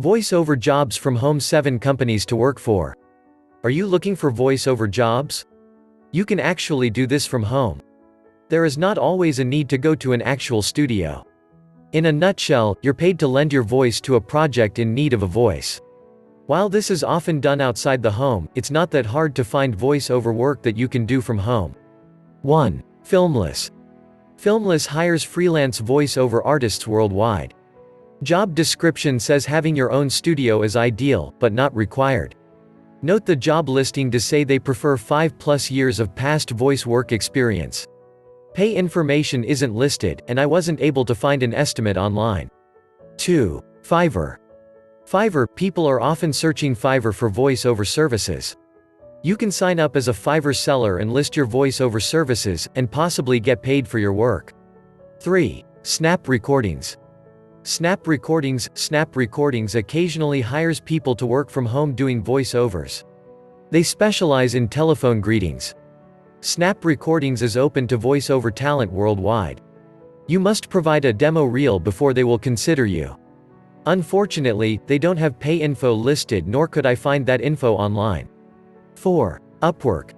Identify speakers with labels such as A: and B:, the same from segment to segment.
A: Voice-over jobs from home. 7 companies to work for. Are you looking for voice-over jobs? You can actually do this from home. There is not always a need to go to an actual studio. In a nutshell, you're paid to lend your voice to a project in need of a voice. While this is often done outside the home, it's not that hard to find voice-over work that you can do from home. 1. Filmless. Filmless hires freelance voice-over artists worldwide. Job description says having your own studio is ideal, but not required. Note the job listing to say they prefer 5+ years of past voice work experience. Pay information isn't listed, and I wasn't able to find an estimate online. 2. Fiverr. Fiverr. People are often searching Fiverr for voice-over services. You can sign up as a Fiverr seller and list your voice-over services, and possibly get paid for your work. 3. Snap Recordings. Snap Recordings occasionally hires people to work from home doing voice-overs. They specialize in telephone greetings. Snap Recordings is open to voice-over talent worldwide. You must provide a demo reel before they will consider you. Unfortunately, they don't have pay info listed, nor could I find that info online. 4. Upwork.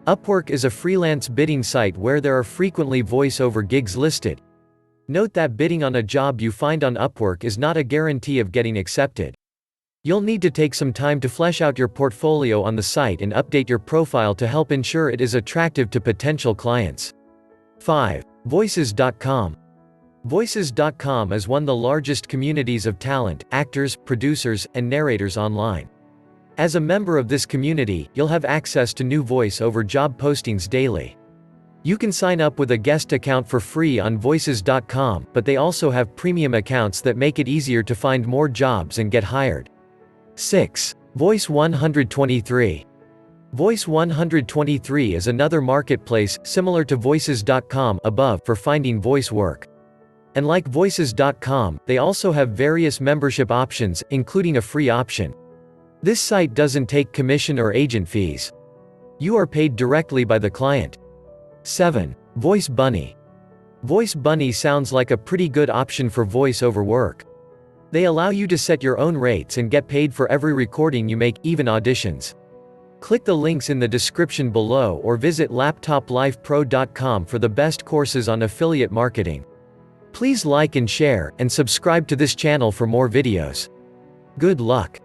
A: Upwork is a freelance bidding site where there are frequently voice-over gigs listed. Note that bidding on a job you find on Upwork is not a guarantee of getting accepted. You'll need to take some time to flesh out your portfolio on the site and update your profile to help ensure it is attractive to potential clients. 5. Voices.com. Voices.com is one of the largest communities of talent, actors, producers, and narrators online. As a member of this community, you'll have access to new voice-over job postings daily. You can sign up with a guest account for free on Voices.com, but they also have premium accounts that make it easier to find more jobs and get hired. 6. Voice 123. Voice 123 is another marketplace, similar to Voices.com above, for finding voice work. And like Voices.com, they also have various membership options, including a free option. This site doesn't take commission or agent fees. You are paid directly by the client. 7. Voice Bunny. Voice Bunny sounds like a pretty good option for voice-over work. They allow you to set your own rates and get paid for every recording you make, even auditions. Click the links in the description below or visit laptoplifepro.com for the best courses on affiliate marketing. Please like and share, and subscribe to this channel for more videos. Good luck!